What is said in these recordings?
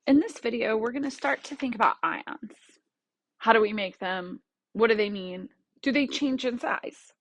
In this video, we're going to start to think about ions. How do we make them? What do they mean? Do they change in size?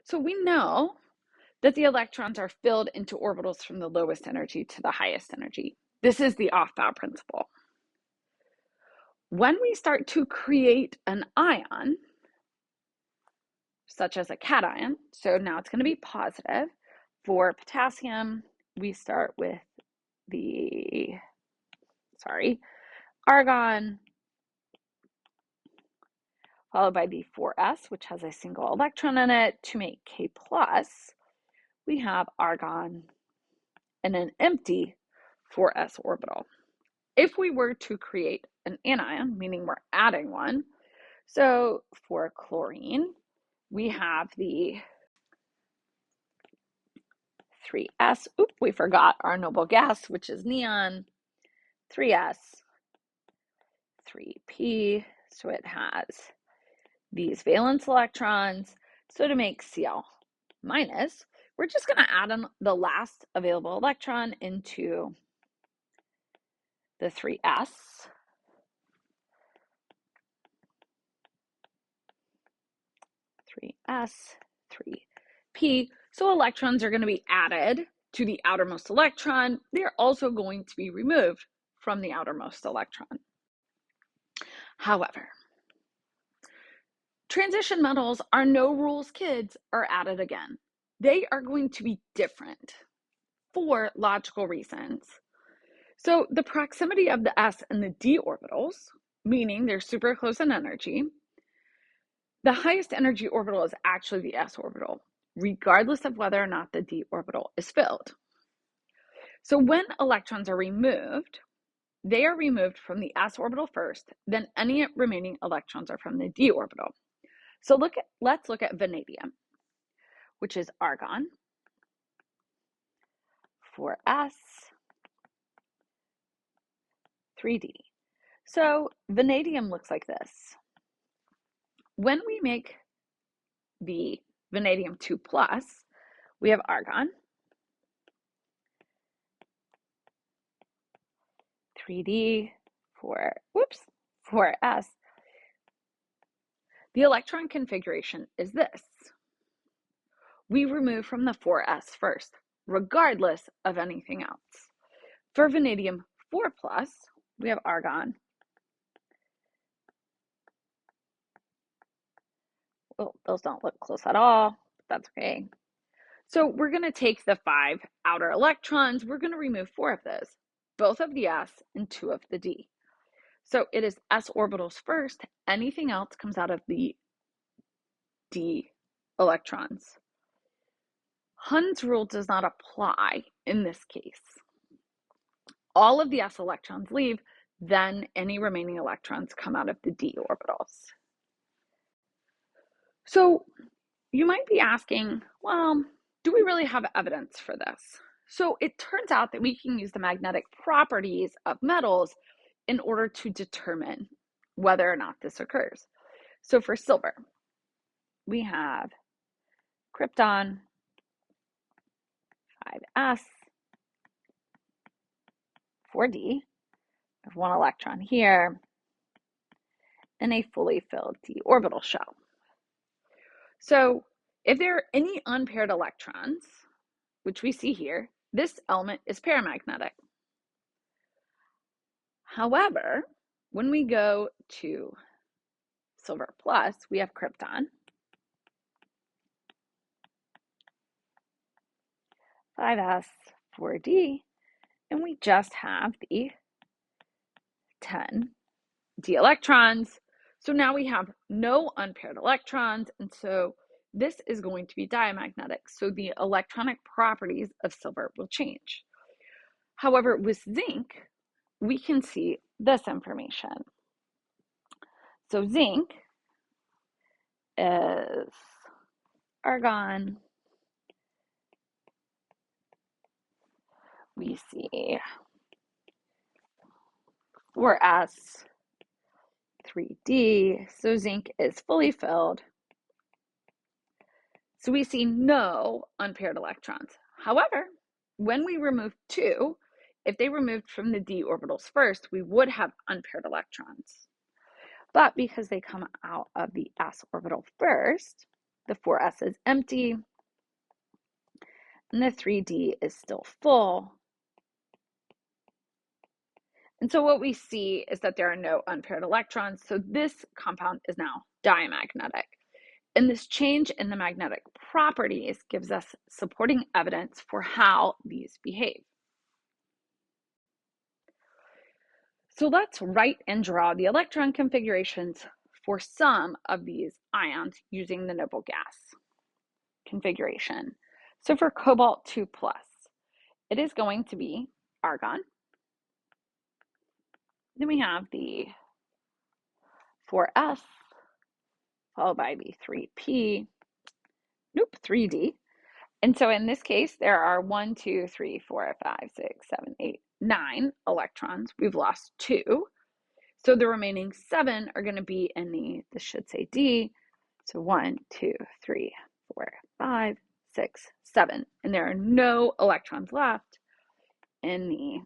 So we know that the electrons are filled into orbitals from the lowest energy to the highest energy. This is the Aufbau principle. When we start to create an ion, such as a cation, so now it's going to be positive. For potassium, we start with the, argon, followed by the 4s, which has a single electron in it. To make K+, we have argon and an empty 4s orbital. If we were to create an anion, meaning we're adding one, so for chlorine, we have the 3s. Oop, we forgot our Nobel Gas, which is neon, 3s, 3p, so it has these valence electrons. So to make Cl minus, we're just going to add in the last available electron into the 3s. 3s, 3p. So electrons are going to be added to the outermost electron. They're also going to be removed from the outermost electron. However, transition metals are no rules kids are added again. They are going to be different for logical reasons. So the proximity of the s and the d orbitals, meaning they're super close in energy, the highest energy orbital is actually the s orbital, regardless of whether or not the d orbital is filled. So when electrons are removed, they are removed from the s orbital first, then any remaining electrons are from the d orbital. So let's look at vanadium, which is argon, 4s, 3d. So vanadium looks like this. When we make the vanadium 2+, we have argon, 3d, 4s. The electron configuration is this. We remove from the 4s first, regardless of anything else. For vanadium 4+, we have argon. Well, those don't look close at all, but that's okay. So we're going to take the 5 outer electrons. We're going to remove 4 of those, both of the s and 2 of the d. So it is s orbitals first. Anything else comes out of the d electrons. Hund's rule does not apply in this case. All of the s electrons leave, then any remaining electrons come out of the d orbitals. So you might be asking, well, do we really have evidence for this? So it turns out that we can use the magnetic properties of metals in order to determine whether or not this occurs. So for silver, we have krypton, 5s, 4d, have one electron here, and a fully filled d orbital shell. So if there are any unpaired electrons, which we see here, this element is paramagnetic. However, when we go to silver plus, we have krypton, 5s, 4d, and we just have the 10 d electrons. So now we have no unpaired electrons, and so this is going to be diamagnetic. So the electronic properties of silver will change. However, with zinc, we can see this information. So zinc is argon. We see 4s, 3d. So zinc is fully filled. So we see no unpaired electrons. However, when we remove 2, if they were moved from the d orbitals first, we would have unpaired electrons. But because they come out of the s orbital first, the 4s is empty, and the 3d is still full. And so what we see is that there are no unpaired electrons, so this compound is now diamagnetic. And this change in the magnetic properties gives us supporting evidence for how these behave. So let's write and draw the electron configurations for some of these ions using the Nobel Gas configuration. So for cobalt 2+, it is going to be argon. Then we have the 4s, followed by the 3p, 3d. And so in this case, there are 1, 2, 3, 4, 5, 6, 7, 8, 9 electrons. We've lost 2. So the remaining 7 are going to be in this should say D. So 1, 2, 3, 4, 5, 6, 7. And there are no electrons left in the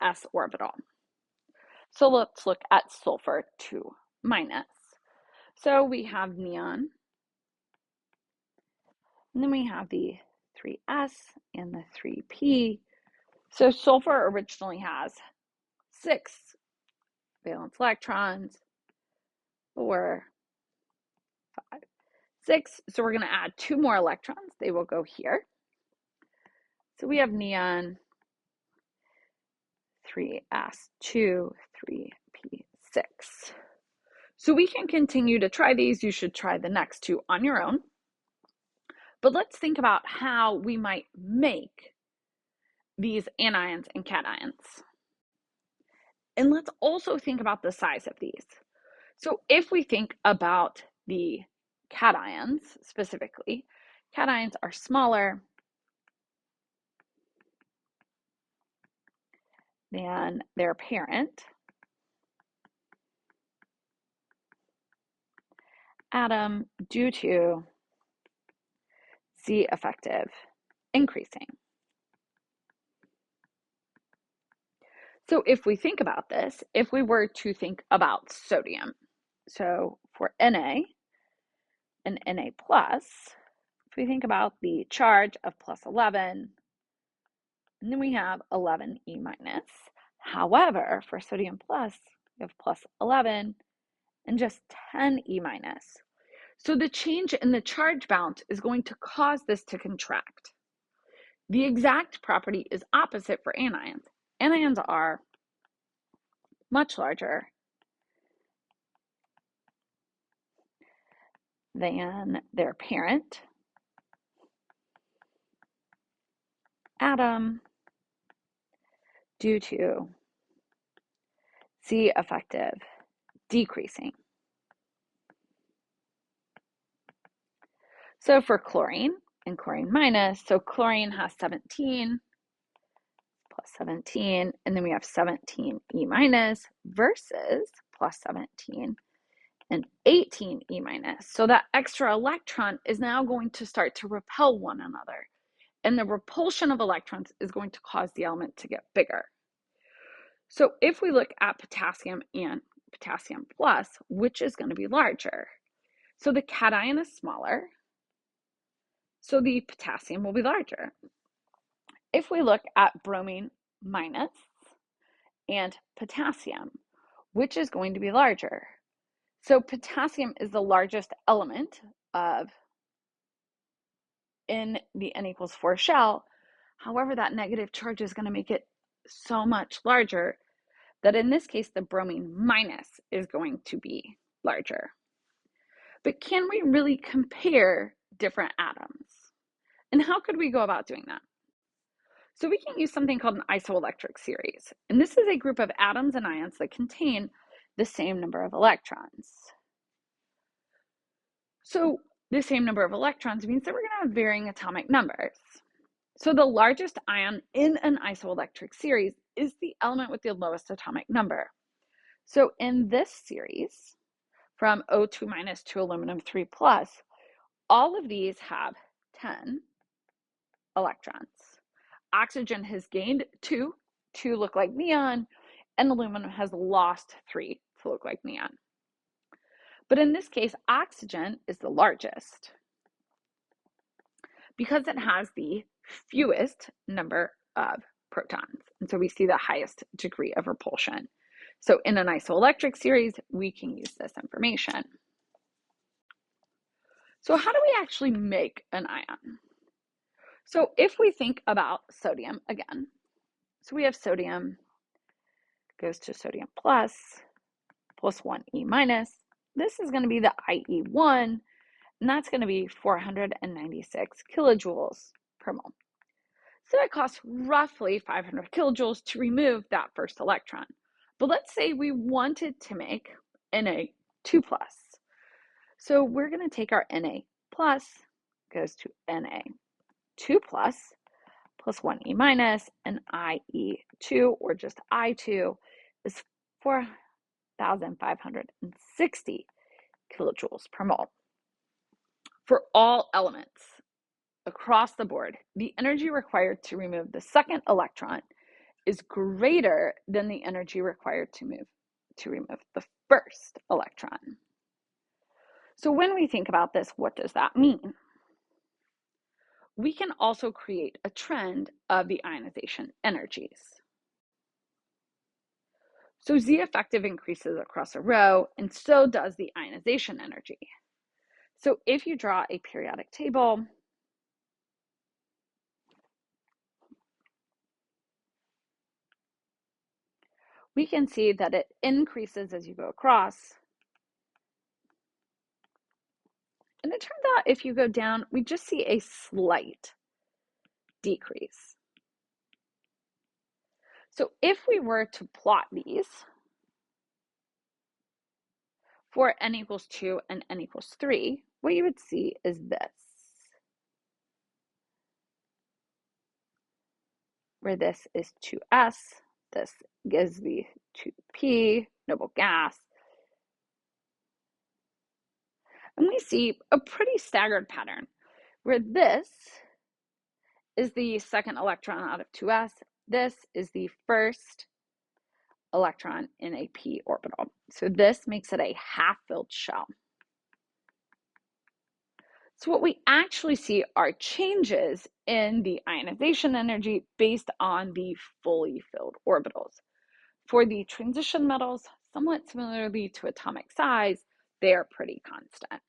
s orbital. So let's look at sulfur 2-. So we have neon, and then we have the 3s and the 3p. So sulfur originally has 6 valence electrons, 4, 5, 6. So we're going to add 2 more electrons. They will go here. So we have neon 3s2, 3p6. So we can continue to try these. You should try the next 2 on your own. But let's think about how we might make these anions and cations. And let's also think about the size of these. So if we think about the cations specifically, cations are smaller than their parent atom due to Z effective increasing. So if we think about this, if we were to think about sodium, so for Na and Na+, if we think about the charge of plus 11, and then we have 11 E-. However, for sodium plus, we have plus 11 and just 10 E-. So the change in the charge balance is going to cause this to contract. The exact property is opposite for anions. Anions are much larger than their parent atom due to Z effective decreasing. So for chlorine and chlorine minus, so chlorine has 17 plus 17, and then we have 17 E- versus plus 17 and 18 E-. So that extra electron is now going to start to repel one another. And the repulsion of electrons is going to cause the element to get bigger. So if we look at potassium and potassium plus, which is going to be larger? So the cation is smaller, so the potassium will be larger. If we look at bromine minus and potassium, which is going to be larger? So potassium is the largest element in the N=4 shell. However, that negative charge is going to make it so much larger that in this case, the bromine minus is going to be larger. But can we really compare different atoms? And how could we go about doing that? So we can use something called an isoelectric series. And this is a group of atoms and ions that contain the same number of electrons. So the same number of electrons means that we're going to have varying atomic numbers. So the largest ion in an isoelectric series is the element with the lowest atomic number. So in this series, from O2 minus to aluminum 3 plus, all of these have 10 electrons. Oxygen has gained 2 to look like neon, and aluminum has lost 3 to look like neon. But in this case, oxygen is the largest because it has the fewest number of protons. And so we see the highest degree of repulsion. So in an isoelectric series, we can use this information. So how do we actually make an ion? So if we think about sodium again, so we have sodium goes to sodium plus 1E minus. This is going to be the IE1, and that's going to be 496 kilojoules per mole. So it costs roughly 500 kilojoules to remove that first electron. But let's say we wanted to make Na2+. So we're going to take our Na plus, goes to Na2+, plus 1E minus, and IE2, or just I2, is 4,560 kilojoules per mole. For all elements across the board, the energy required to remove the second electron is greater than the energy required to remove the first electron. So when we think about this, what does that mean? We can also create a trend of the ionization energies. So Z effective increases across a row, and so does the ionization energy. So if you draw a periodic table, we can see that it increases as you go across. And it turns out if you go down, we just see a slight decrease. So if we were to plot these for n equals 2 and n equals 3, what you would see is this, where this is 2s, this gives the 2p, Nobel Gas. And we see a pretty staggered pattern, where this is the second electron out of 2s, this is the first electron in a p orbital. So this makes it a half-filled shell. So what we actually see are changes in the ionization energy based on the fully filled orbitals. For the transition metals, somewhat similarly to atomic size, they are pretty constant.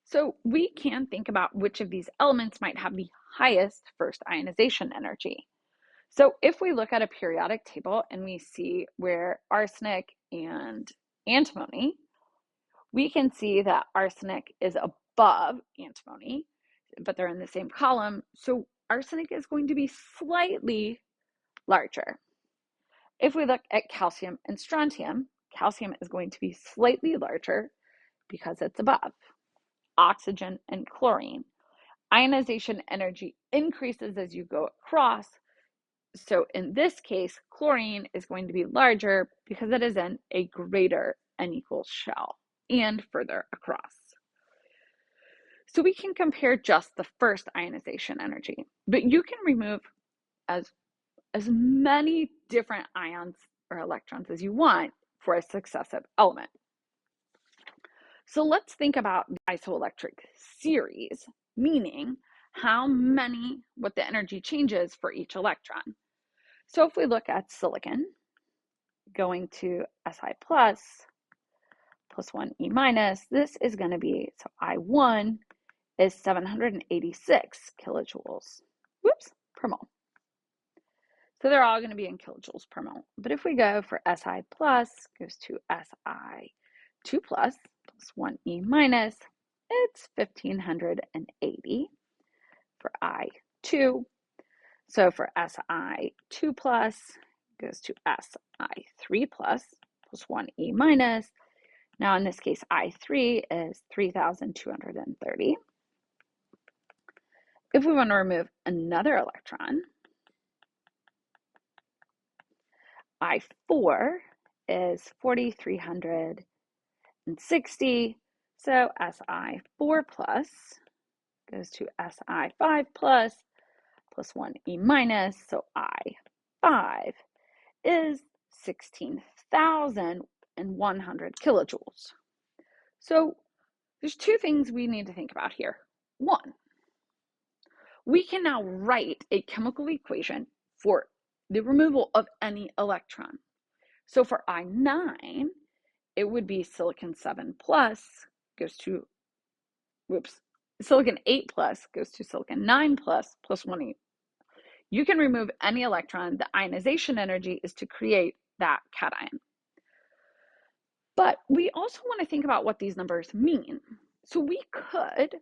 So we can think about which of these elements might have the highest first ionization energy. So if we look at a periodic table and we see where arsenic and antimony, we can see that arsenic is above antimony, but they're in the same column. So arsenic is going to be slightly larger. If we look at calcium and strontium, calcium is going to be slightly larger because it's above. Oxygen and chlorine, ionization energy increases as you go across. So in this case, chlorine is going to be larger because it is in a greater n equals shell and further across. So we can compare just the first ionization energy, but you can remove as many different ions or electrons as you want for a successive element. So let's think about the isoelectric series, meaning what the energy changes for each electron. So if we look at silicon going to Si plus 1E minus, this is going to be, so I1 is 786 kilojoules, per mole. So they're all going to be in kilojoules per mole. But if we go for Si plus goes to Si2 plus 1E minus, it's 1580 for I2. So for Si2 plus goes to Si3 plus 1E minus. Now in this case, I3 is 3,230. If we want to remove another electron, I4 is 4,360. So Si4 plus goes to Si5 plus 1E minus. So I5 is 16,100 kilojoules. So there's two things we need to think about here. One, we can now write a chemical equation for the removal of any electron. So for I9, it would be silicon 7 plus goes to, silicon 8 plus goes to silicon 9 plus 1E. You can remove any electron. The ionization energy is to create that cation. But we also want to think about what these numbers mean. So we could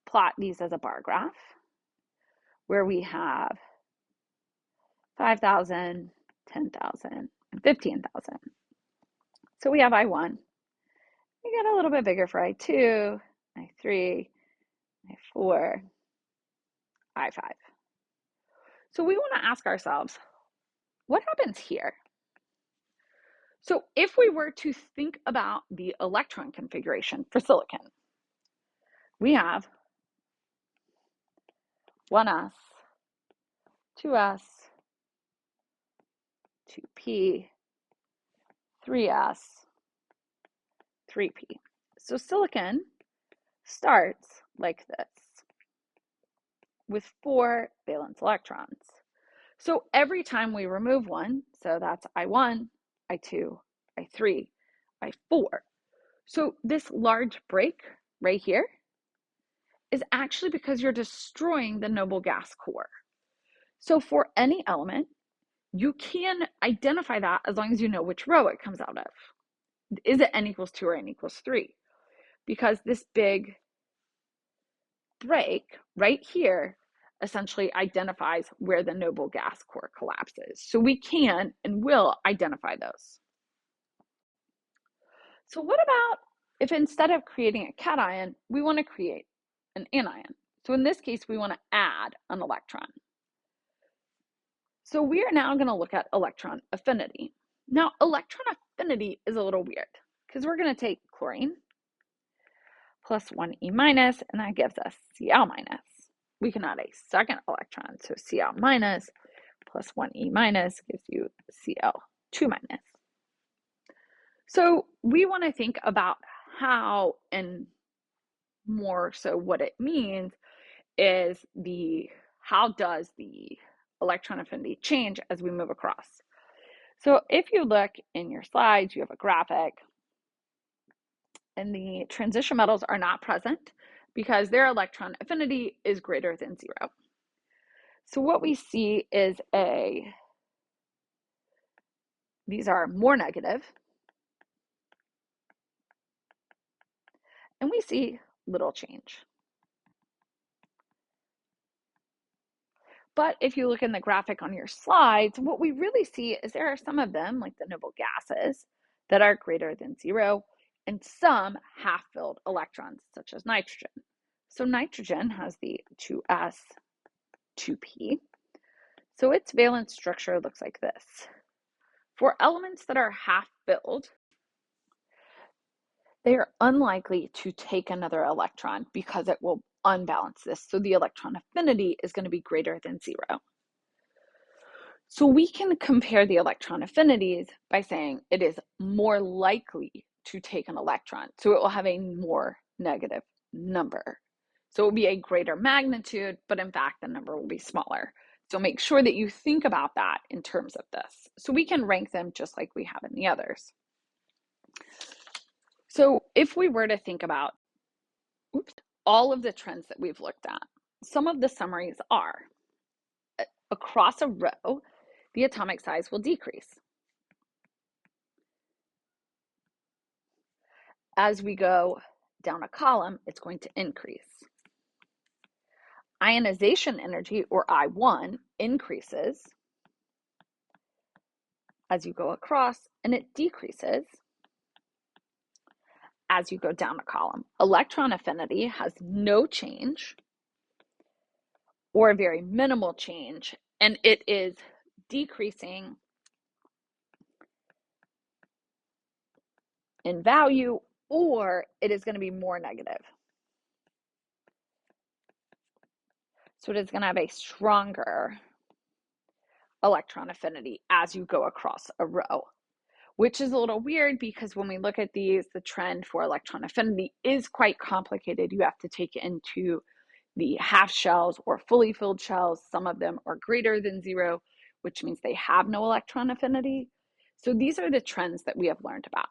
plot these as a bar graph where we have 5,000, 10,000, and 15,000. So we have I1. We get a little bit bigger for I2, I3, I4, I5. So we want to ask ourselves, what happens here? So if we were to think about the electron configuration for silicon, we have 1s, 2s, 2p, 3s, 3p. So silicon starts like this with 4 valence electrons. So every time we remove one, so that's I1, I2, I3, I4. So this large break right here is actually because you're destroying the noble gas core. So for any element, you can identify that as long as you know which row it comes out of. Is it n equals 2 or n equals 3? Because this big break right here essentially identifies where the noble gas core collapses. So we can and will identify those. So what about if instead of creating a cation, we want to create an anion? So in this case, we want to add an electron. So we are now going to look at electron affinity. Now, electron affinity is a little weird because we're going to take chlorine plus 1E minus, and that gives us Cl minus. We can add a second electron, so Cl minus plus 1E minus gives you Cl2 minus. So we want to think about how, and more so what it means is how does the electron affinity change as we move across. So if you look in your slides, you have a graphic, and the transition metals are not present because their electron affinity is greater than 0. So what we see is these are more negative, and we see little change. But if you look in the graphic on your slides, what we really see is there are some of them, like the noble gases, that are greater than 0, and some half-filled electrons, such as nitrogen. So nitrogen has the 2s, 2p. So its valence structure looks like this. For elements that are half-filled, they are unlikely to take another electron because it will unbalance this. So the electron affinity is going to be greater than 0. So we can compare the electron affinities by saying it is more likely to take an electron. So it will have a more negative number. So it will be a greater magnitude, but in fact, the number will be smaller. So make sure that you think about that in terms of this. So we can rank them just like we have in the others. So if we were to think about all of the trends that we've looked at, some of the summaries are across a row, the atomic size will decrease. As we go down a column, it's going to increase. Ionization energy, or I1, increases as you go across, and it decreases as you go down a column. Electron affinity has no change or a very minimal change, and it is decreasing in value, or it is going to be more negative. So it is going to have a stronger electron affinity as you go across a row, which is a little weird because when we look at these, the trend for electron affinity is quite complicated. You have to take into the half shells or fully filled shells. Some of them are greater than 0, which means they have no electron affinity. So these are the trends that we have learned about.